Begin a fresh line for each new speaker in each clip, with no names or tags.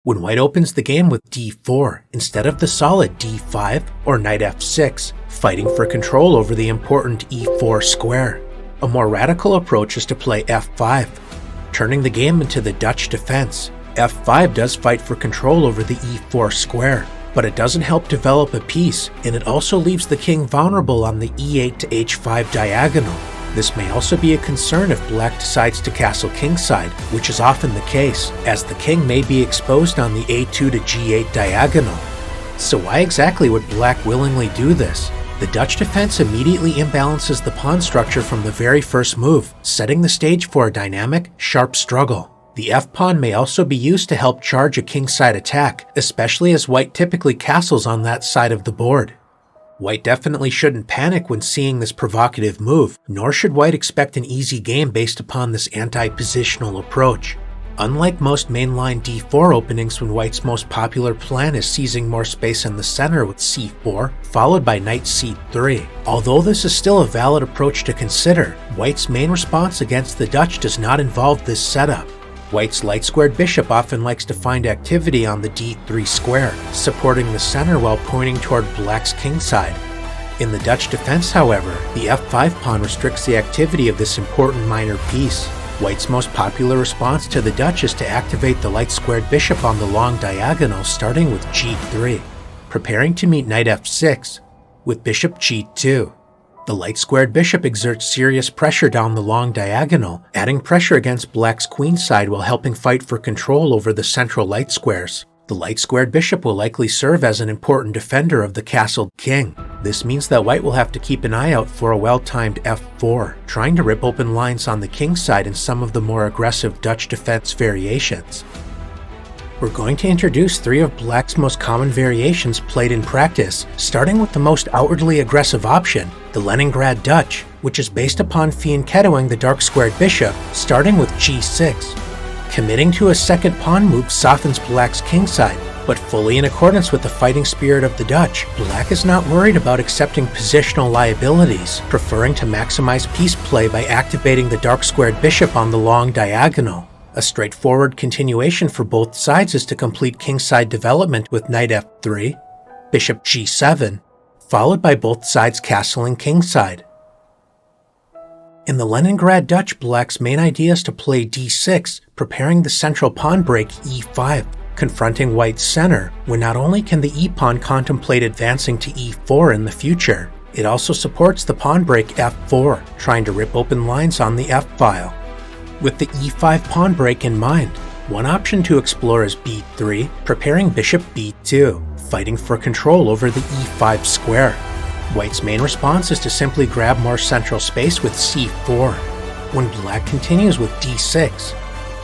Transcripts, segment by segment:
when white opens the game with d4 instead of the solid d5 or knight f6, fighting for control over the important e4 square. A more radical approach is to play f5, turning the game into the Dutch defense. f5 does fight for control over the e4 square, but it doesn't help develop a piece, and it also leaves the king vulnerable on the e8 to h5 diagonal. This may also be a concern if black decides to castle kingside, which is often the case, as the king may be exposed on the a2 to g8 diagonal. So why exactly would black willingly do this? The Dutch defense immediately imbalances the pawn structure from the very first move, setting the stage for a dynamic, sharp struggle. The f-pawn may also be used to help charge a kingside attack, especially as white typically castles on that side of the board. White definitely shouldn't panic when seeing this provocative move, nor should white expect an easy game based upon this anti-positional approach. Unlike most mainline d4 openings when white's most popular plan is seizing more space in the center with c4, followed by knight c3. Although this is still a valid approach to consider, white's main response against the Dutch does not involve this setup. White's light-squared bishop often likes to find activity on the d3 square, supporting the center while pointing toward black's kingside. In the Dutch defense, however, the f5 pawn restricts the activity of this important minor piece. White's most popular response to the Dutch is to activate the light-squared bishop on the long diagonal, starting with g3, preparing to meet knight f6, with bishop g2. The light-squared bishop exerts serious pressure down the long diagonal, adding pressure against black's queenside while helping fight for control over the central light squares. The light-squared bishop will likely serve as an important defender of the castled king. This means that white will have to keep an eye out for a well-timed f4, trying to rip open lines on the kingside in some of the more aggressive Dutch defense variations. We're going to introduce three of black's most common variations played in practice, starting with the most outwardly aggressive option, the Leningrad Dutch, which is based upon fianchettoing the dark-squared bishop, starting with g6. Committing to a second pawn move softens black's kingside, but fully in accordance with the fighting spirit of the Dutch, black is not worried about accepting positional liabilities, preferring to maximize piece play by activating the dark-squared bishop on the long diagonal. A straightforward continuation for both sides is to complete kingside development with knight f3, bishop g7, followed by both sides castling kingside. In the Leningrad Dutch, black's main idea is to play d6, preparing the central pawn break e5, confronting white's center, when not only can the e-pawn contemplate advancing to e4 in the future, it also supports the pawn break f4, trying to rip open lines on the f-file. With the e5 pawn break in mind, one option to explore is b3, preparing bishop b2, fighting for control over the e5 square. White's main response is to simply grab more central space with c4. When black continues with d6,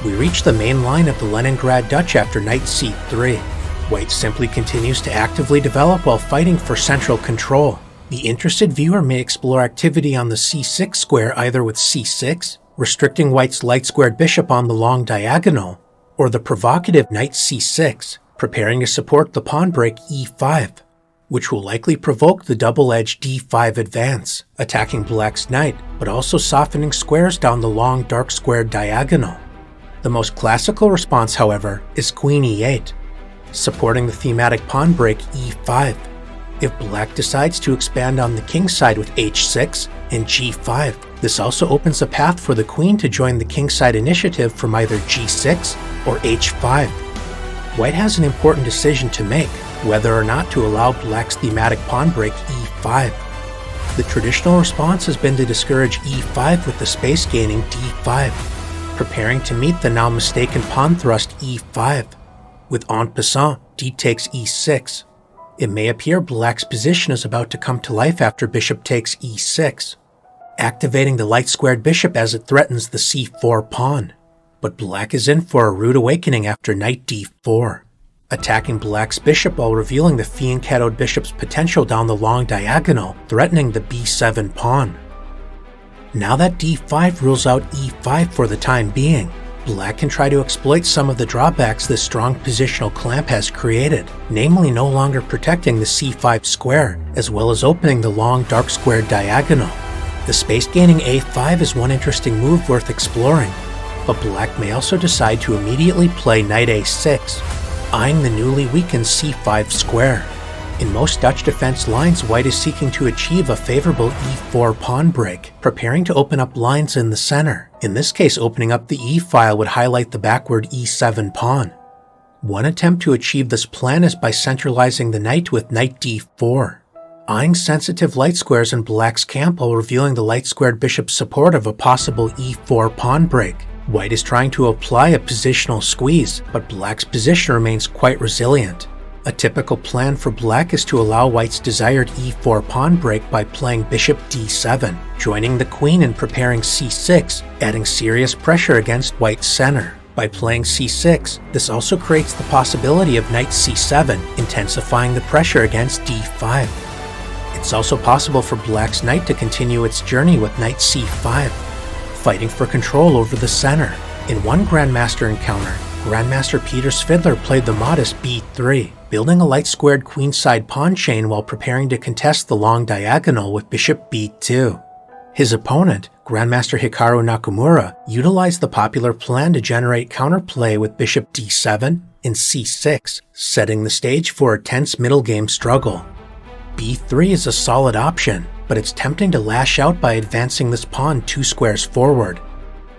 we reach the main line of the Leningrad Dutch after knight c3. White simply continues to actively develop while fighting for central control. The interested viewer may explore activity on the c6 square either with c6, restricting white's light-squared bishop on the long diagonal, or the provocative knight c6, preparing to support the pawn break e5, which will likely provoke the double-edged d5 advance, attacking black's knight, but also softening squares down the long dark-squared diagonal. The most classical response, however, is queen e8, supporting the thematic pawn break e5. If black decides to expand on the kingside with h6 and g5, this also opens a path for the queen to join the kingside initiative from either g6 or h5. White has an important decision to make, whether or not to allow black's thematic pawn break e5. The traditional response has been to discourage e5 with the space-gaining d5, preparing to meet the now mistaken pawn thrust e5. With en passant, d takes e6. It may appear black's position is about to come to life after bishop takes e6, activating the light-squared bishop as it threatens the c4 pawn. But black is in for a rude awakening after knight d4, attacking black's bishop while revealing the fianchettoed bishop's potential down the long diagonal, threatening the b7 pawn. Now that d5 rules out e5 for the time being, black can try to exploit some of the drawbacks this strong positional clamp has created, namely no longer protecting the c5 square, as well as opening the long dark squared diagonal. The space-gaining a5 is one interesting move worth exploring, but black may also decide to immediately play knight a6, eyeing the newly weakened c5 square. In most Dutch defense lines, white is seeking to achieve a favorable e4 pawn break, preparing to open up lines in the center. In this case, opening up the e-file would highlight the backward e7 pawn. One attempt to achieve this plan is by centralizing the knight with knight d4, eyeing sensitive light squares in black's camp while revealing the light-squared bishop's support of a possible e4 pawn break. White is trying to apply a positional squeeze, but black's position remains quite resilient. A typical plan for black is to allow white's desired e4 pawn break by playing bishop d7, joining the queen and preparing c6, adding serious pressure against white's center. By playing c6, this also creates the possibility of knight c7, intensifying the pressure against d5. It's also possible for black's knight to continue its journey with knight c5, fighting for control over the center. In one Grandmaster encounter, Grandmaster Peter Svidler played the modest b3, building a light-squared queenside pawn chain while preparing to contest the long diagonal with bishop b2. His opponent, Grandmaster Hikaru Nakamura, utilized the popular plan to generate counterplay with bishop d7 and c6, setting the stage for a tense middle-game struggle. b3 is a solid option, but it's tempting to lash out by advancing this pawn 2 squares forward,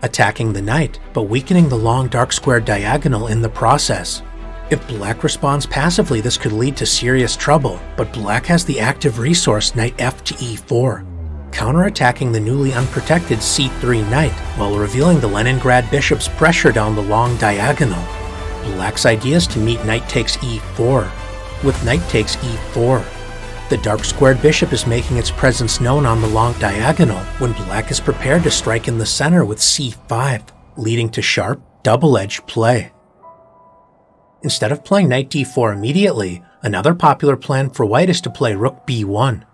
attacking the knight, but weakening the long dark square diagonal in the process. If black responds passively, this could lead to serious trouble, but black has the active resource knight f to e4, counterattacking the newly unprotected c3 knight while revealing the Leningrad bishop's pressure down the long diagonal. Black's idea is to meet knight takes e4. With knight takes e4, the dark squared bishop is making its presence known on the long diagonal when black is prepared to strike in the center with c5, leading to sharp, double-edged play. Instead of playing knight d4 immediately, another popular plan for white is to play rook b1.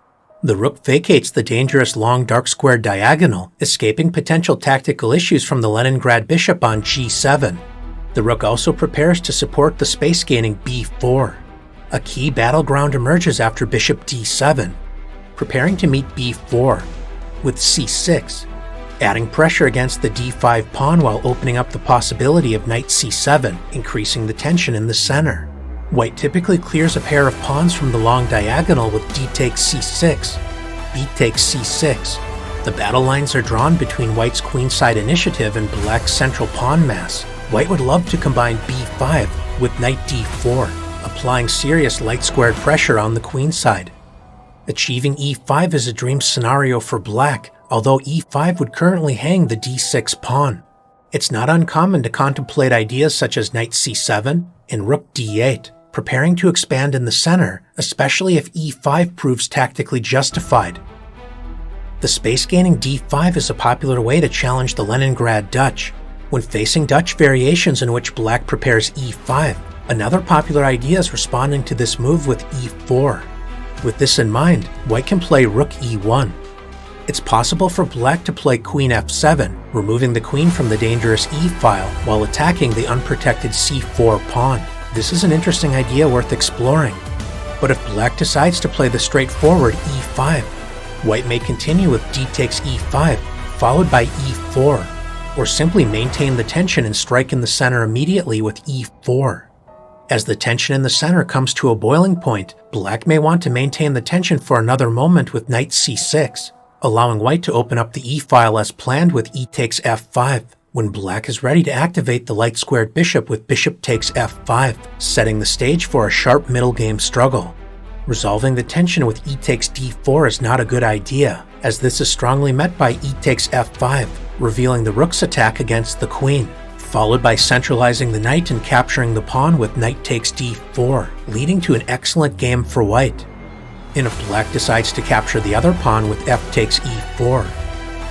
The rook vacates the dangerous long dark square diagonal, escaping potential tactical issues from the Leningrad bishop on g7. The rook also prepares to support the space-gaining b4. A key battleground emerges after bishop d7, preparing to meet b4, with c6, adding pressure against the d5 pawn while opening up the possibility of knight c7, increasing the tension in the center. White typically clears a pair of pawns from the long diagonal with d takes c6, b takes c6. The battle lines are drawn between white's queenside initiative and black's central pawn mass. White would love to combine b5 with knight d4, applying serious light-squared pressure on the queenside. Achieving e5 is a dream scenario for black, although e5 would currently hang the d6 pawn. It's not uncommon to contemplate ideas such as knight c7 and rook d8, preparing to expand in the center, especially if e5 proves tactically justified. The space-gaining d5 is a popular way to challenge the Leningrad Dutch. When facing Dutch variations in which black prepares e5, another popular idea is responding to this move with e4. With this in mind, white can play rook e1. It's possible for black to play queen f7, removing the queen from the dangerous e-file while attacking the unprotected c4 pawn. This is an interesting idea worth exploring. But if black decides to play the straightforward e5, white may continue with d takes e5, followed by e4, or simply maintain the tension and strike in the center immediately with e4. As the tension in the center comes to a boiling point, black may want to maintain the tension for another moment with knight c6, allowing white to open up the e-file as planned with e takes f5, when black is ready to activate the light-squared bishop with bishop takes f5, setting the stage for a sharp middle-game struggle. Resolving the tension with e takes d4 is not a good idea, as this is strongly met by e takes f5, revealing the rook's attack against the queen, followed by centralizing the knight and capturing the pawn with knight takes d4, leading to an excellent game for white. And if black decides to capture the other pawn with f takes e4,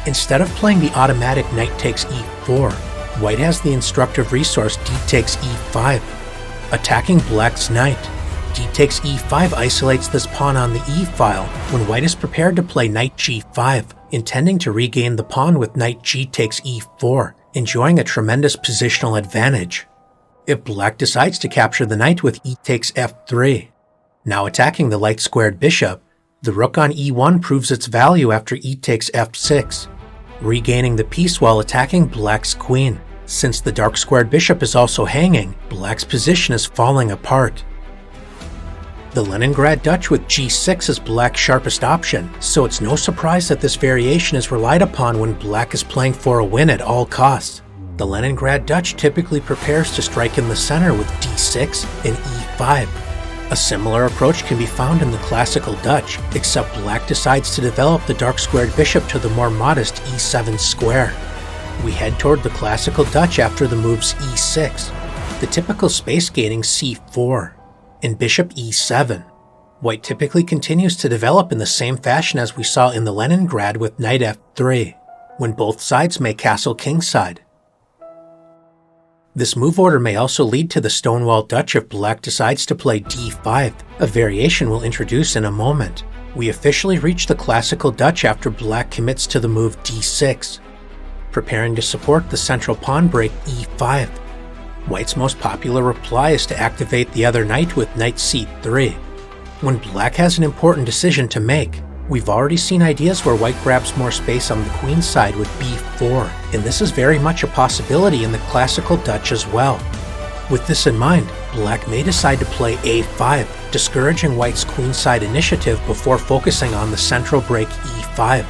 instead of playing the automatic knight takes e4, white has the instructive resource d takes e5, attacking black's knight. D takes e5 isolates this pawn on the e-file when white is prepared to play knight g5, intending to regain the pawn with knight g takes e4, enjoying a tremendous positional advantage. If black decides to capture the knight with e takes f3, now attacking the light-squared bishop, the rook on e1 proves its value after e takes f6, regaining the piece while attacking black's queen, Since the dark squared bishop is also hanging, black's position is falling apart. The Leningrad Dutch with g6 is black's sharpest option, so it's no surprise that this variation is relied upon when black is playing for a win at all costs. The Leningrad Dutch typically prepares to strike in the center with d6 and e5. A similar approach can be found in the classical Dutch, except black decides to develop the dark squared bishop to the more modest e7 square. We head toward the classical Dutch after the moves e6, the typical space gaining c4, and bishop e7. White typically continues to develop in the same fashion as we saw in the Leningrad with knight f3, when both sides may castle kingside. This move order may also lead to the Stonewall Dutch if black decides to play d5, a variation we'll introduce in a moment. We officially reach the classical Dutch after black commits to the move d6, preparing to support the central pawn break e5. White's most popular reply is to activate the other knight with knight c3. When black has an important decision to make, we've already seen ideas where white grabs more space on the queen side with b4, and this is very much a possibility in the classical Dutch as well. With this in mind, black may decide to play a5, discouraging white's queenside initiative before focusing on the central break e5.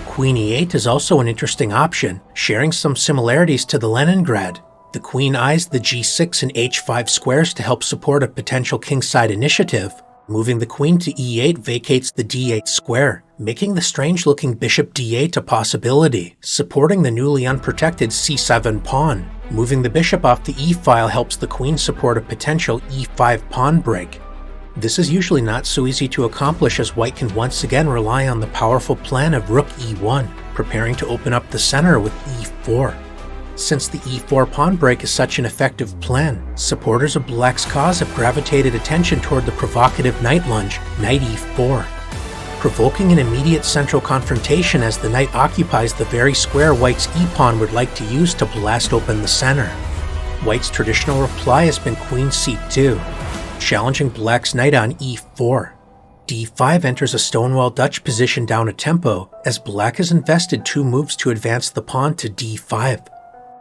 Queen e8 is also an interesting option, sharing some similarities to the Leningrad. The queen eyes the g6 and h5 squares to help support a potential kingside initiative. Moving the queen to e8 vacates the d8 square, making the strange-looking bishop d8 a possibility, supporting the newly unprotected c7 pawn. Moving the bishop off the e-file helps the queen support a potential e5 pawn break. This is usually not so easy to accomplish as white can once again rely on the powerful plan of rook e1, preparing to open up the center with e4. Since the e4 pawn break is such an effective plan, supporters of black's cause have gravitated attention toward the provocative knight lunge, knight e4, provoking an immediate central confrontation as the knight occupies the very square white's e-pawn would like to use to blast open the center. White's traditional reply has been queen c2, challenging black's knight on e4. d5 enters a Stonewall Dutch position down a tempo, as black has invested 2 moves to advance the pawn to d5.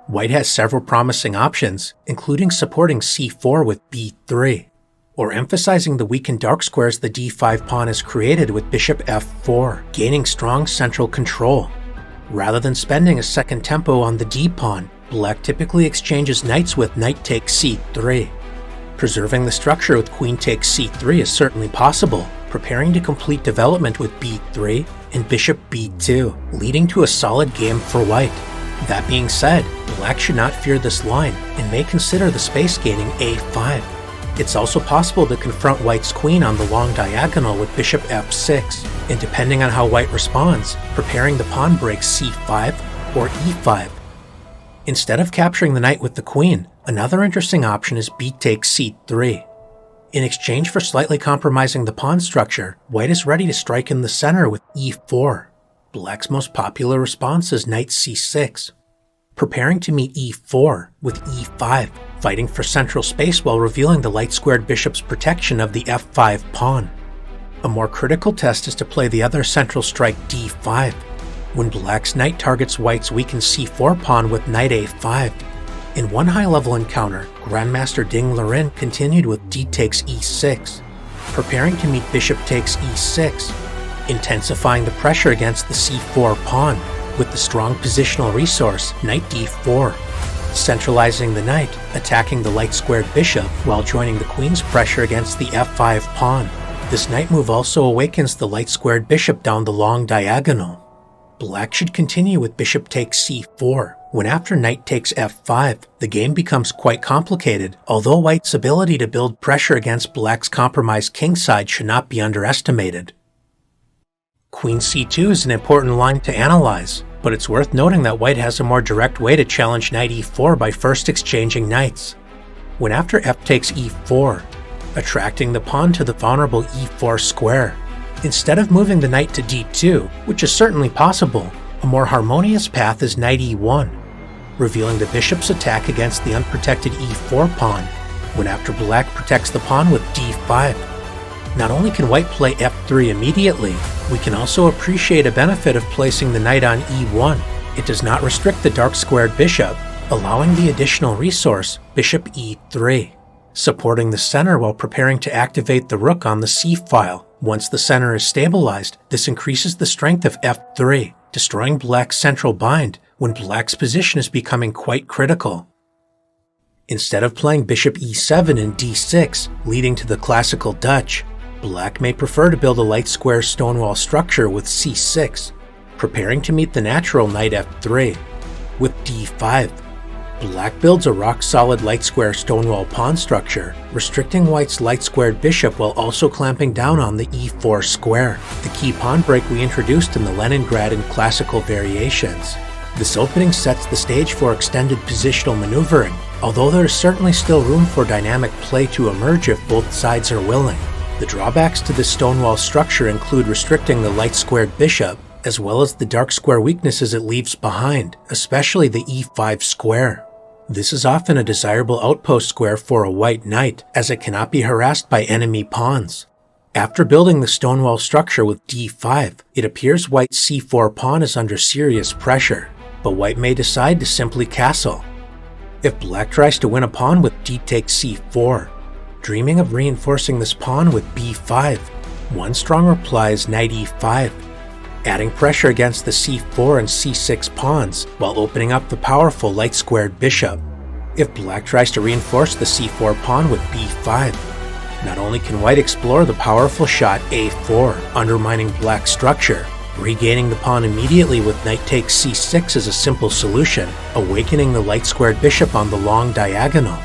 White has several promising options, including supporting c4 with b3, or emphasizing the weakened dark squares the d5 pawn has created with bishop f4, gaining strong central control. Rather than spending a second tempo on the d-pawn, black typically exchanges knights with knight takes c3. Preserving the structure with queen takes c3 is certainly possible, preparing to complete development with b3 and bishop b2, leading to a solid game for white. That being said, black should not fear this line and may consider the space gaining a5. It's also possible to confront white's queen on the long diagonal with bishop f6, and depending on how white responds, preparing the pawn break c5 or e5. Instead of capturing the knight with the queen, another interesting option is b takes c3. In exchange for slightly compromising the pawn structure, white is ready to strike in the center with e4. Black's most popular response is knight c6, preparing to meet e4 with e5, fighting for central space while revealing the light-squared bishop's protection of the f5 pawn. A more critical test is to play the other central strike d5, when black's knight targets white's weakened c4 pawn with knight a5. In one high-level encounter, Grandmaster Ding Larsen continued with d takes e6, preparing to meet bishop takes e6, intensifying the pressure against the c4 pawn with the strong positional resource knight d4, centralizing the knight, attacking the light-squared bishop while joining the queen's pressure against the f5 pawn. This knight move also awakens the light-squared bishop down the long diagonal. Black should continue with bishop takes c4, when after knight takes f5, the game becomes quite complicated, although white's ability to build pressure against black's compromised kingside should not be underestimated. Queen c2 is an important line to analyze, but it's worth noting that white has a more direct way to challenge knight e4 by first exchanging knights. When after f takes e4, attracting the pawn to the vulnerable e4 square. Instead of moving the knight to d2, which is certainly possible, a more harmonious path is knight e1, revealing the bishop's attack against the unprotected e4 pawn, when after black protects the pawn with d5. Not only can white play f3 immediately, we can also appreciate a benefit of placing the knight on e1. It does not restrict the dark-squared bishop, allowing the additional resource bishop e3, supporting the center while preparing to activate the rook on the c-file. Once the center is stabilized, this increases the strength of f3, destroying black's central bind when black's position is becoming quite critical. Instead of playing bishop e7 and d6, leading to the classical Dutch, black may prefer to build a light square stonewall structure with c6, preparing to meet the natural knight f3. With d5, black builds a rock-solid light square stonewall pawn structure, restricting white's light-squared bishop while also clamping down on the e4 square, the key pawn break we introduced in the Leningrad and classical variations. This opening sets the stage for extended positional maneuvering, although there is certainly still room for dynamic play to emerge if both sides are willing. The drawbacks to this stonewall structure include restricting the light-squared bishop, as well as the dark square weaknesses it leaves behind, especially the e5 square. This is often a desirable outpost square for a white knight, as it cannot be harassed by enemy pawns. After building the stonewall structure with d5, it appears white's c4 pawn is under serious pressure, but white may decide to simply castle. If black tries to win a pawn with d takes c4, dreaming of reinforcing this pawn with b5, one strong reply is knight e5, adding pressure against the c4 and c6 pawns while opening up the powerful light-squared bishop. If black tries to reinforce the c4 pawn with b5, not only can white explore the powerful shot a4, undermining black's structure, regaining the pawn immediately with knight takes c6 is a simple solution, awakening the light-squared bishop on the long diagonal.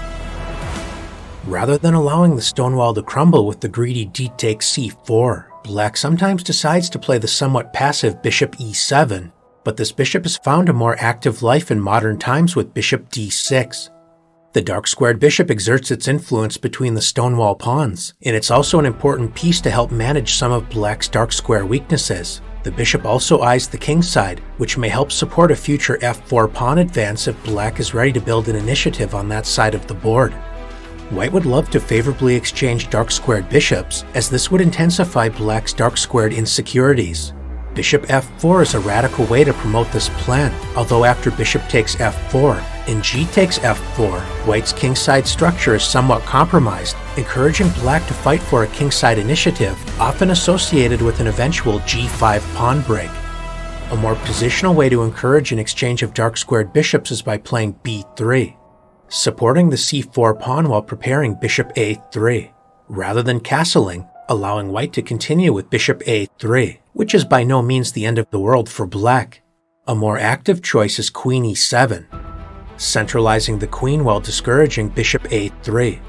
Rather than allowing the stonewall to crumble with the greedy d takes c4, black sometimes decides to play the somewhat passive bishop e7, but this bishop has found a more active life in modern times with bishop d6. The dark-squared bishop exerts its influence between the stonewall pawns, and it's also an important piece to help manage some of black's dark square weaknesses. The bishop also eyes the kingside, which may help support a future f4 pawn advance if black is ready to build an initiative on that side of the board. White would love to favorably exchange dark-squared bishops, as this would intensify black's dark-squared insecurities. Bishop f4 is a radical way to promote this plan, although after bishop takes f4 and g takes f4, white's kingside structure is somewhat compromised, encouraging black to fight for a kingside initiative, often associated with an eventual g5 pawn break. A more positional way to encourage an exchange of dark-squared bishops is by playing b3, supporting the c4 pawn while preparing bishop a3, rather than castling, allowing white to continue with bishop a3, which is by no means the end of the world for black. A more active choice is queen e7, centralizing the queen while discouraging bishop a3.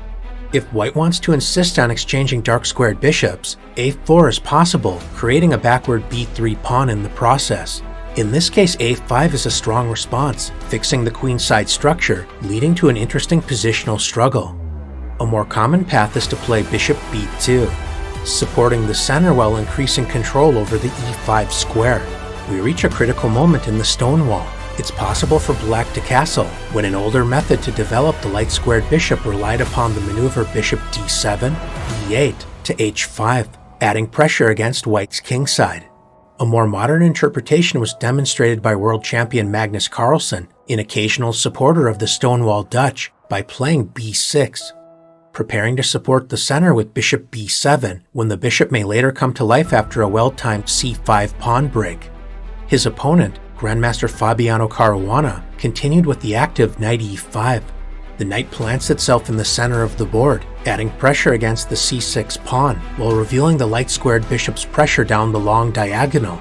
If white wants to insist on exchanging dark-squared bishops, a4 is possible, creating a backward b3 pawn in the process. In this case, a5 is a strong response, fixing the queenside structure, leading to an interesting positional struggle. A more common path is to play bishop b2, supporting the center while increasing control over the e5 square. We reach a critical moment in the stonewall. It's possible for black to castle, when an older method to develop the light-squared bishop relied upon the maneuver bishop d7, e8 to h5, adding pressure against white's kingside. A more modern interpretation was demonstrated by world champion Magnus Carlsen, an occasional supporter of the Stonewall Dutch, by playing b6, preparing to support the center with bishop b7, when the bishop may later come to life after a well-timed c5 pawn break. His opponent, Grandmaster Fabiano Caruana, continued with the active knight e5. The knight plants itself in the center of the board, adding pressure against the c6 pawn, while revealing the light-squared bishop's pressure down the long diagonal.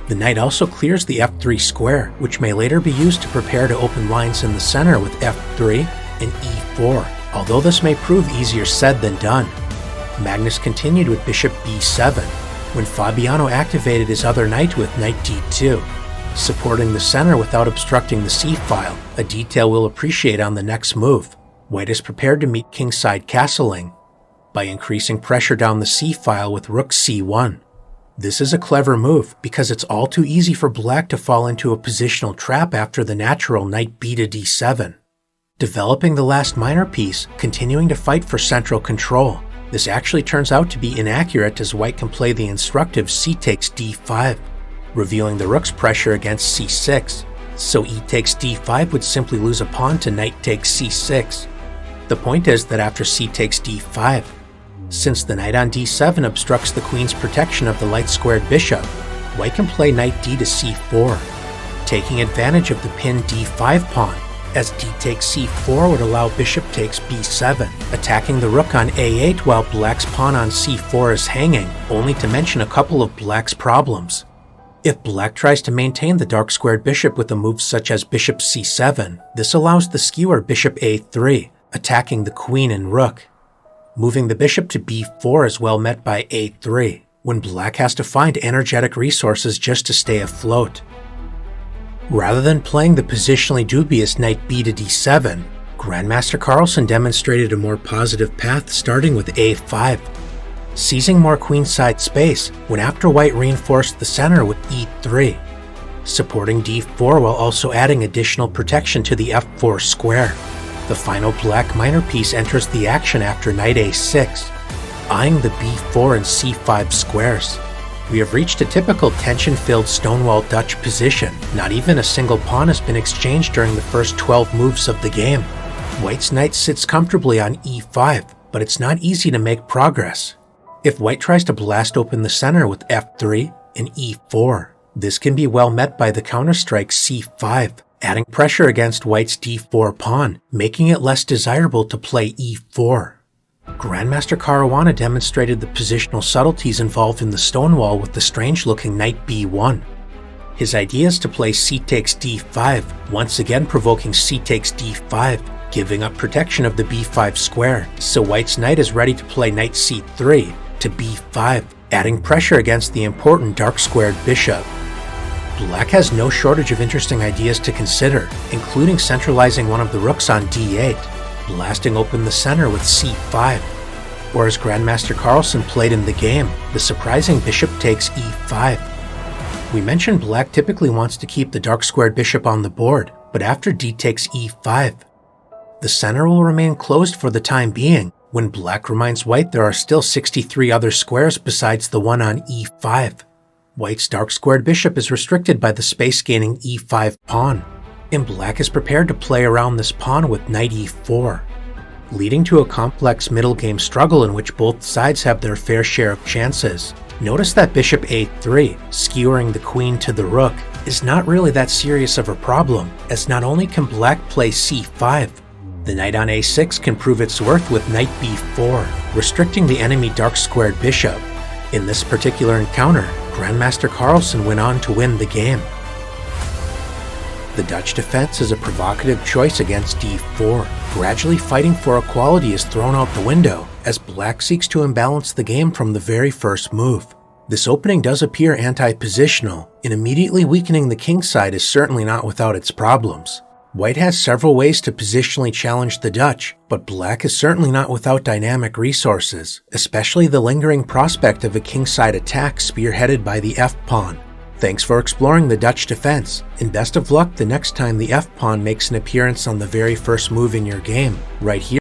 The knight also clears the f3 square, which may later be used to prepare to open lines in the center with f3 and e4, although this may prove easier said than done. Magnus continued with bishop b7, when Fabiano activated his other knight with knight d2, supporting the center without obstructing the c-file, a detail we'll appreciate on the next move. White is prepared to meet kingside castling by increasing pressure down the c-file with rook c1. This is a clever move because it's all too easy for black to fall into a positional trap after the natural knight b to d7. Developing the last minor piece, continuing to fight for central control. This actually turns out to be inaccurate as white can play the instructive c takes d5, revealing the rook's pressure against c6. so e takes d5 would simply lose a pawn to knight takes c6. The point is that after c takes d5, since the knight on d7 obstructs the queen's protection of the light-squared bishop, white can play knight d to c4, taking advantage of the pinned d5 pawn, as d takes c4 would allow bishop takes b7, attacking the rook on a8 while black's pawn on c4 is hanging, only to mention a couple of black's problems. If black tries to maintain the dark-squared bishop with a move such as bishop c7, this allows the skewer bishop a3, attacking the queen and rook. Moving the bishop to b4 is well met by a3, when black has to find energetic resources just to stay afloat. Rather than playing the positionally dubious knight b to d7, Grandmaster Carlsen demonstrated a more positive path starting with a5, seizing more queenside space when after white reinforced the center with e3, supporting d4 while also adding additional protection to the f4 square. The final black minor piece enters the action after knight a6, eyeing the b4 and c5 squares. We have reached a typical tension-filled Stonewall Dutch position. Not even a single pawn has been exchanged during the first 12 moves of the game. White's knight sits comfortably on e5, but it's not easy to make progress. If white tries to blast open the center with f3 and e4, this can be well met by the counterstrike c5, adding pressure against white's d4 pawn, making it less desirable to play e4. Grandmaster Caruana demonstrated the positional subtleties involved in the Stonewall with the strange-looking knight b1. His idea is to play c takes d5, once again provoking c takes d5, giving up protection of the b5 square, so white's knight is ready to play knight c3 to b5, adding pressure against the important dark-squared bishop. Black has no shortage of interesting ideas to consider, including centralizing one of the rooks on d8, blasting open the center with c5, or as Grandmaster Carlsen played in the game, the surprising bishop takes e5. We mentioned black typically wants to keep the dark-squared bishop on the board, but after d takes e5, the center will remain closed for the time being, when black reminds white there are still 63 other squares besides the one on e5. White's dark-squared bishop is restricted by the space-gaining e5 pawn, and black is prepared to play around this pawn with knight e4, leading to a complex middle-game struggle in which both sides have their fair share of chances. Notice that bishop a3, skewering the queen to the rook, is not really that serious of a problem, as not only can black play c5, the knight on a6 can prove its worth with knight b4, restricting the enemy dark-squared bishop. In this particular encounter, Grandmaster Carlsen went on to win the game. The Dutch defense is a provocative choice against d4. Gradually fighting for equality is thrown out the window, as black seeks to imbalance the game from the very first move. This opening does appear anti-positional, and immediately weakening the kingside is certainly not without its problems. White has several ways to positionally challenge the Dutch, but black is certainly not without dynamic resources, especially the lingering prospect of a kingside attack spearheaded by the f-pawn. Thanks for exploring the Dutch defense, and best of luck the next time the f-pawn makes an appearance on the very first move in your game, right here.